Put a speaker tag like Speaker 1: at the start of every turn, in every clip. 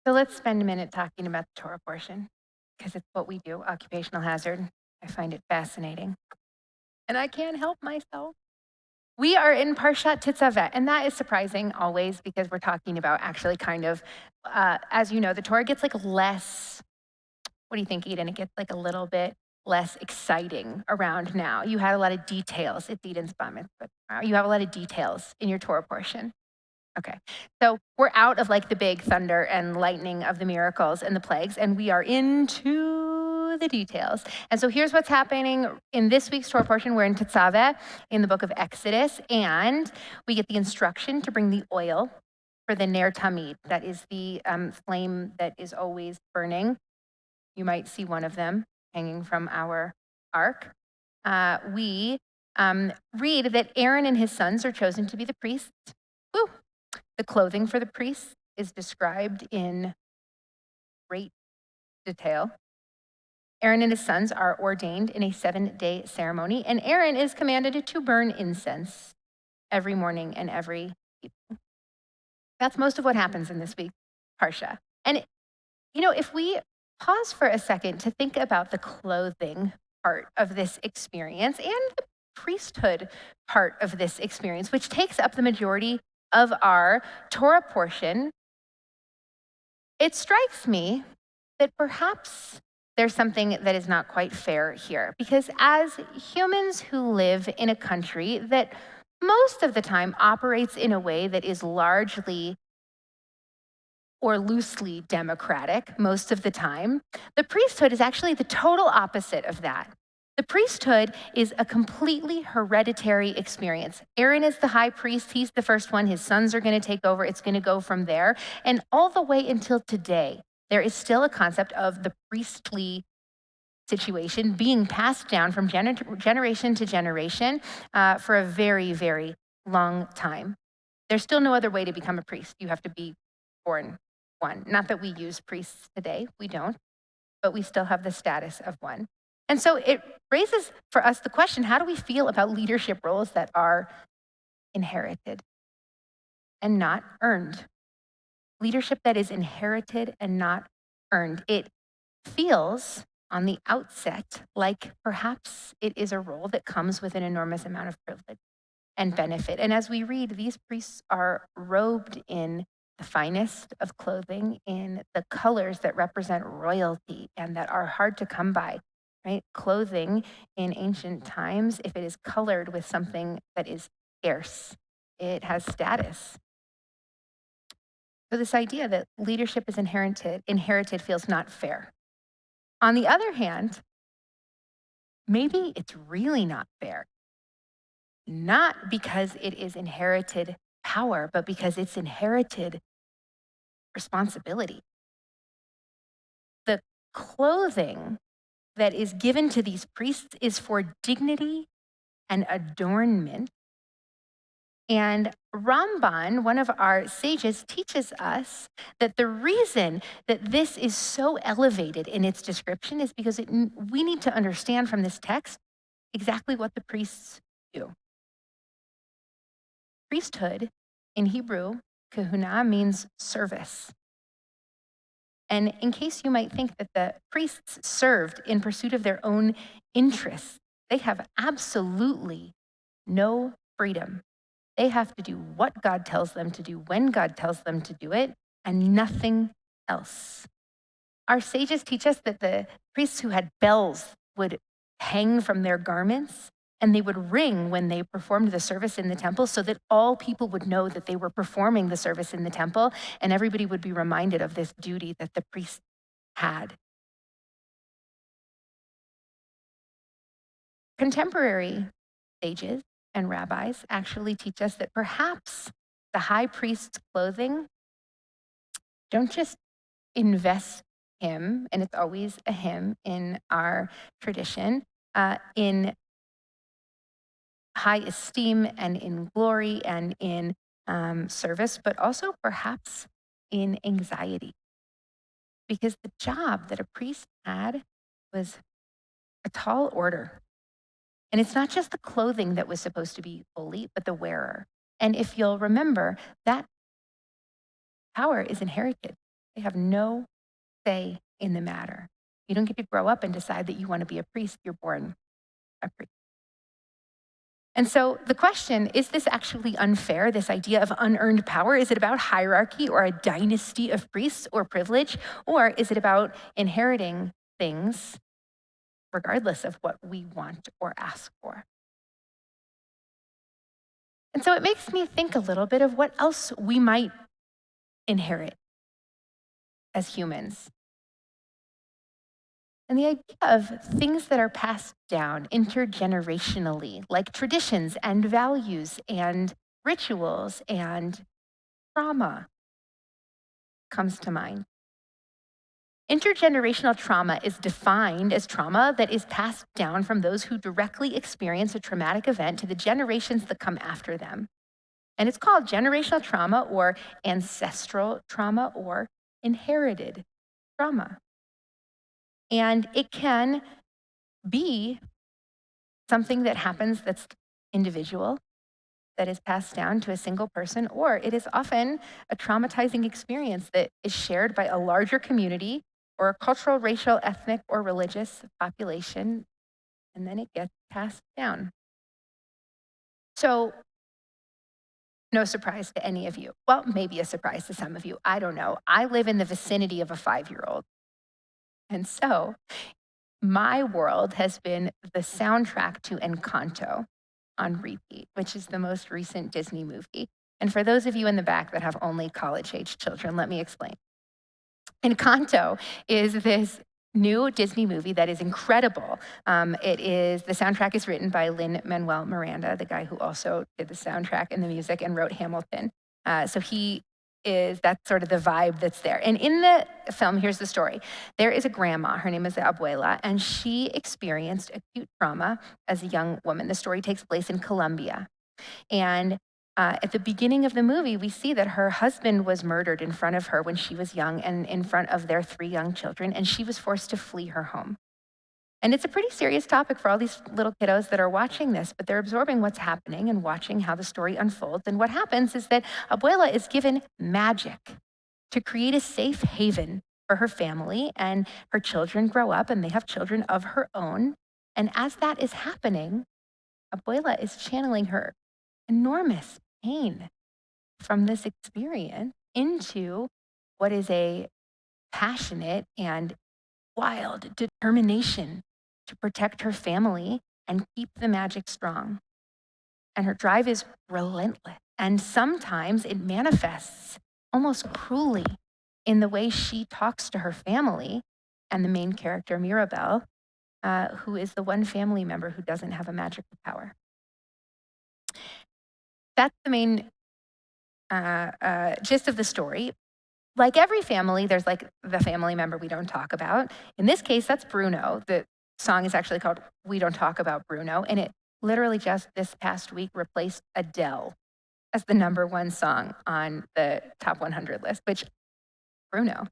Speaker 1: So let's spend a minute talking about the Torah portion because it's what we do, occupational hazard. I find it fascinating. And I can't help myself. We are in Parashat Tetzaveh, and that is surprising always because we're talking about actually kind of, as you know, the Torah gets like less, what do you think, Eden? It gets like a little bit less exciting around now. You had a lot of details. It's Eden's Bum, but you have a lot of details in your Torah portion. Okay. So we're out of like the big thunder and lightning of the miracles and the plagues, and we are into the details. And so here's what's happening in this week's Torah portion. We're in Tetzaveh in the book of Exodus, and we get the instruction to bring the oil for the Ner Tamid. That is the flame that is always burning. You might see one of them hanging from our ark. We read that Aaron and his sons are chosen to be the priests. Woo! The clothing for the priests is described in great detail. Aaron and his sons are ordained in a 7-day ceremony, and Aaron is commanded to burn incense every morning and every evening. That's most of what happens in this week's Parsha. And, if we pause for a second to think about the clothing part of this experience and the priesthood part of this experience, which takes up the majority of our Torah portion, it strikes me that perhaps there's something that is not quite fair here. Because as humans who live in a country that most of the time operates in a way that is largely or loosely democratic most of the time, the priesthood is actually the total opposite of that. The priesthood is a completely hereditary experience. Aaron is the high priest. He's the first one. His sons are going to take over. It's going to go from there. And all the way until today, there is still a concept of the priestly situation being passed down from generation to generation for a very, very long time. There's still no other way to become a priest. You have to be born one. Not that we use priests today, we don't, but we still have the status of one. And so it raises for us the question, how do we feel about leadership roles that are inherited and not earned? Leadership that is inherited and not earned. It feels on the outset like perhaps it is a role that comes with an enormous amount of privilege and benefit. And as we read, these priests are robed in the finest of clothing, in the colors that represent royalty and that are hard to come by, right? Clothing in ancient times, if it is colored with something that is scarce, it has status. So this idea that leadership is inherited feels not fair. On the other hand, maybe it's really not fair. Not because it is inherited power, but because it's inherited responsibility. The clothing that is given to these priests is for dignity and adornment. And Ramban, one of our sages, teaches us that the reason that this is so elevated in its description is because we need to understand from this text exactly what the priests do. Priesthood in Hebrew, kahuna, means service. And in case you might think that the priests served in pursuit of their own interests, they have absolutely no freedom. They have to do what God tells them to do when God tells them to do it, and nothing else. Our sages teach us that the priests who had bells would hang from their garments, and they would ring when they performed the service in the temple so that all people would know that they were performing the service in the temple, and everybody would be reminded of this duty that the priests had. Contemporary sages and rabbis actually teach us that perhaps the high priest's clothing don't just invest him, and it's always a him in our tradition, in high esteem and in glory and in service, but also perhaps in anxiety. Because the job that a priest had was a tall order. And it's not just the clothing that was supposed to be holy, but the wearer. And if you'll remember, that power is inherited. They have no say in the matter. You don't get to grow up and decide that you want to be a priest. You're born a priest. And so the question, is this actually unfair, this idea of unearned power? Is it about hierarchy or a dynasty of priests or privilege? Or is it about inheriting things regardless of what we want or ask for? And so it makes me think a little bit of what else we might inherit as humans. And the idea of things that are passed down intergenerationally, like traditions and values and rituals and trauma, comes to mind. Intergenerational trauma is defined as trauma that is passed down from those who directly experience a traumatic event to the generations that come after them. And it's called generational trauma or ancestral trauma or inherited trauma. And it can be something that happens that's individual, that is passed down to a single person, or it is often a traumatizing experience that is shared by a larger community or a cultural, racial, ethnic, or religious population, and then it gets passed down. So, no surprise to any of you. Well, maybe a surprise to some of you. I don't know. I live in the vicinity of a 5-year-old. And so my world has been the soundtrack to Encanto on repeat, which is the most recent Disney movie. And for those of you in the back that have only college-age children, let me explain. Encanto is this new Disney movie that is incredible. The soundtrack is written by Lin-Manuel Miranda, the guy who also did the soundtrack and the music and wrote Hamilton. That's sort of the vibe that's there. And in the film, here's the story. There is a grandma, her name is the abuela, and she experienced acute trauma as a young woman. The story takes place in Colombia. And at the beginning of the movie, we see that her husband was murdered in front of her when she was young and in front of their 3 young children, and she was forced to flee her home. And it's a pretty serious topic for all these little kiddos that are watching this, but they're absorbing what's happening and watching how the story unfolds. And what happens is that Abuela is given magic to create a safe haven for her family, and her children grow up and they have children of her own. And as that is happening, Abuela is channeling her enormous pain from this experience into what is a passionate and wild determination to protect her family and keep the magic strong. And her drive is relentless. And sometimes it manifests almost cruelly in the way she talks to her family and the main character, Mirabel, who is the one family member who doesn't have a magical power. That's the main gist of the story. Like every family, there's like the family member we don't talk about. In this case, that's Bruno. The song is actually called We Don't Talk About Bruno, and it literally just this past week replaced Adele as the #1 song on the top 100 list, which Bruno,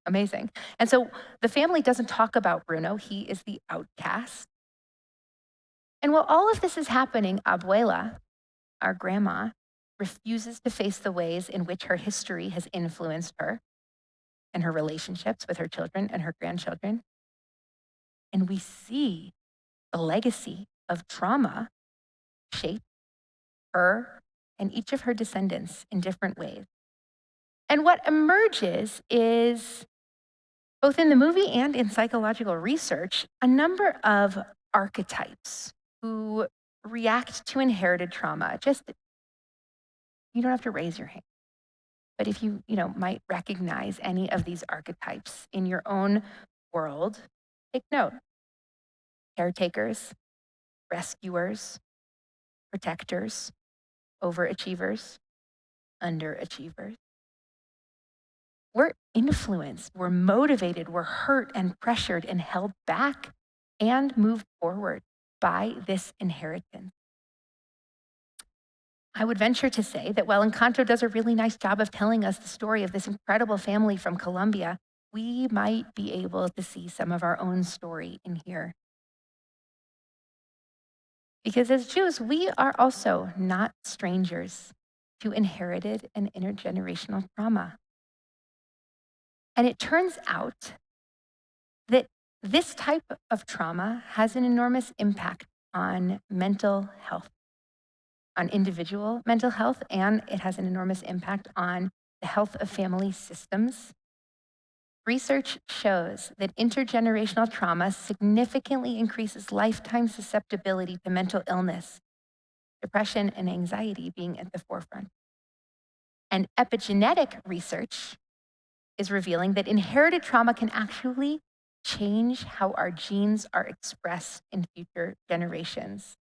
Speaker 1: amazing. And so the family doesn't talk about Bruno. He is the outcast. And while all of this is happening, Abuela, our grandma, refuses to face the ways in which her history has influenced her and her relationships with her children and her grandchildren. And we see the legacy of trauma shape her and each of her descendants in different ways. And what emerges is, both in the movie and in psychological research, a number of archetypes who react to inherited trauma. You don't have to raise your hand. But if you might recognize any of these archetypes in your own world, take note. Caretakers, rescuers, protectors, overachievers, underachievers. We're influenced, we're motivated, we're hurt and pressured and held back and moved forward by this inheritance. I would venture to say that while Encanto does a really nice job of telling us the story of this incredible family from Colombia, we might be able to see some of our own story in here. Because as Jews, we are also not strangers to inherited and intergenerational trauma. And it turns out that this type of trauma has an enormous impact on mental health, on individual mental health, and it has an enormous impact on the health of family systems. Research shows that intergenerational trauma significantly increases lifetime susceptibility to mental illness, depression, and anxiety being at the forefront. And epigenetic research is revealing that inherited trauma can actually change how our genes are expressed in future generations.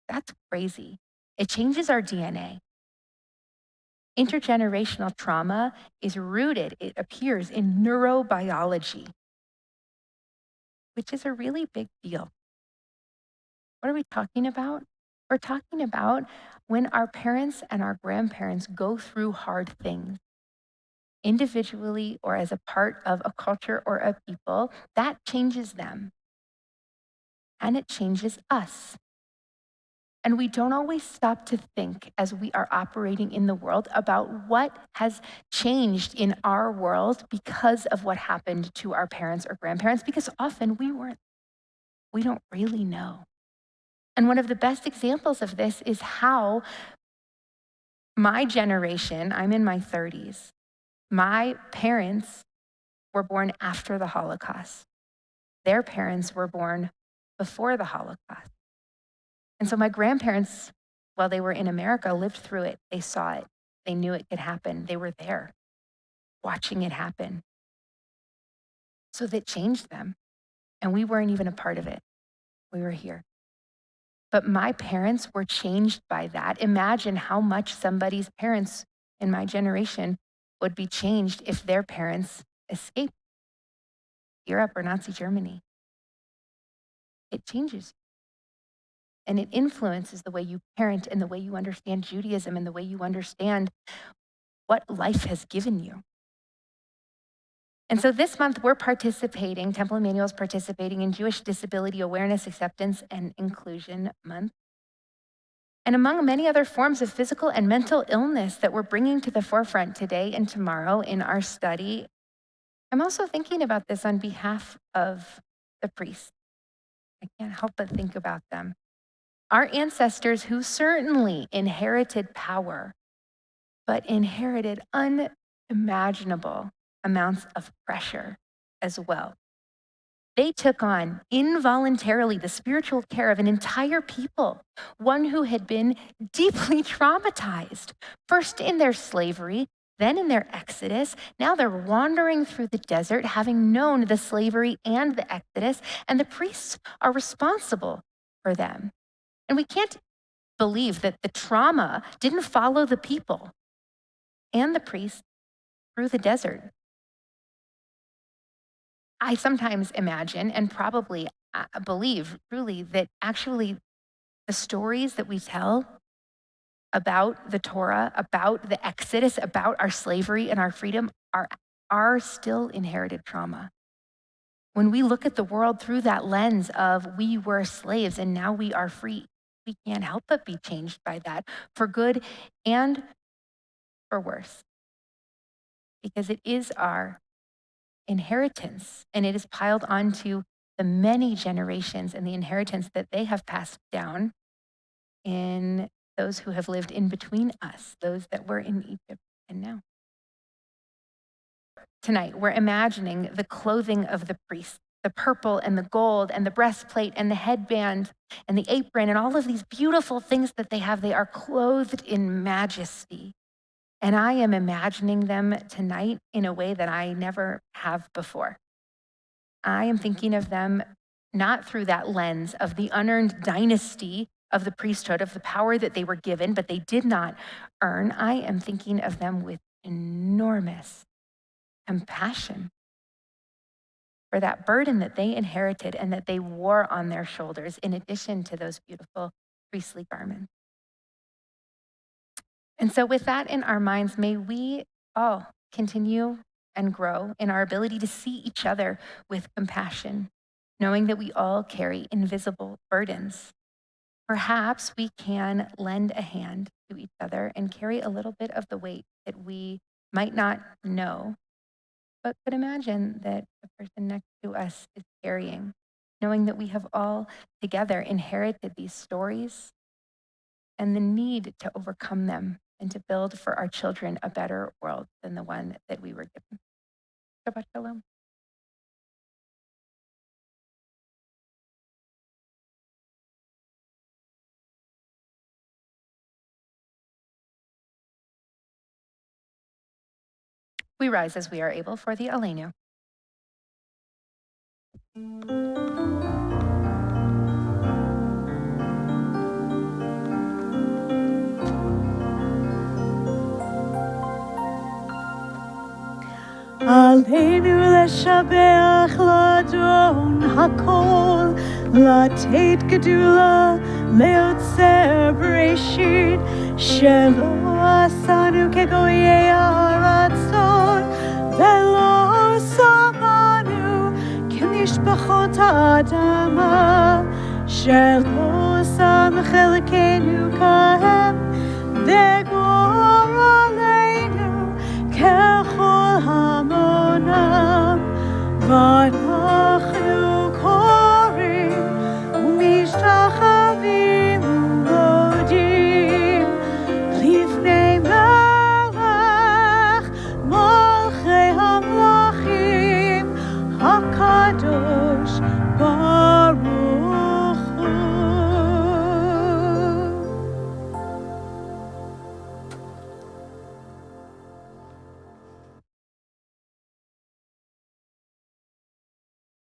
Speaker 1: That's crazy. It changes our DNA. Intergenerational trauma is rooted, it appears, in neurobiology, which is a really big deal. What are we talking about? We're talking about when our parents and our grandparents go through hard things, individually or as a part of a culture or a people, that changes them. And it changes us. And we don't always stop to think as we are operating in the world about what has changed in our world because of what happened to our parents or grandparents, because often we don't really know. And one of the best examples of this is how my generation, I'm in my 30s, my parents were born after the Holocaust. Their parents were born before the Holocaust. And so my grandparents, while they were in America, lived through it. They saw it. They knew it could happen. They were there watching it happen. So that changed them. And we weren't even a part of it. We were here. But my parents were changed by that. Imagine how much somebody's parents in my generation would be changed if their parents escaped Europe or Nazi Germany. It changes. And it influences the way you parent and the way you understand Judaism and the way you understand what life has given you. And so this month we're participating, Temple Emanuel is participating in Jewish Disability Awareness, Acceptance, and Inclusion Month. And among many other forms of physical and mental illness that we're bringing to the forefront today and tomorrow in our study, I'm also thinking about this on behalf of the priests. I can't help but think about them. Our ancestors who certainly inherited power, but inherited unimaginable amounts of pressure as well. They took on involuntarily the spiritual care of an entire people, one who had been deeply traumatized, first in their slavery, then in their exodus. Now they're wandering through the desert, having known the slavery and the exodus, and the priests are responsible for them. And we can't believe that the trauma didn't follow the people and the priests through the desert. I sometimes imagine and probably believe truly that actually the stories that we tell about the Torah, about the Exodus, about our slavery and our freedom are still inherited trauma. When we look at the world through that lens of we were slaves and now we are free, we can't help but be changed by that for good and for worse. Because it is our inheritance and it is piled onto the many generations and the inheritance that they have passed down in those who have lived in between us, those that were in Egypt and now. Tonight, we're imagining the clothing of the priests, the purple and the gold and the breastplate and the headband and the apron and all of these beautiful things that they have. They are clothed in majesty. And I am imagining them tonight in a way that I never have before. I am thinking of them not through that lens of the unearned dynasty of the priesthood, of the power that they were given, but they did not earn. I am thinking of them with enormous compassion for that burden that they inherited and that they wore on their shoulders, in addition to those beautiful priestly garments. And so, with that in our minds, may we all continue and grow in our ability to see each other with compassion, knowing that we all carry invisible burdens. Perhaps we can lend a hand to each other and carry a little bit of the weight that we might not know but could imagine that the person next to us is carrying, knowing that we have all together inherited these stories and the need to overcome them and to build for our children a better world than the one that we were given. Shabbat shalom. We rise as we are able for the Aleinu.
Speaker 2: עלינו לשבח לאדון הכל, לתת גדולה ליוצר בראשית, שלא עשנו כגויי הרצון, ולא שמנו כמשפחות האדמה, שלא שם חלקנו כהם,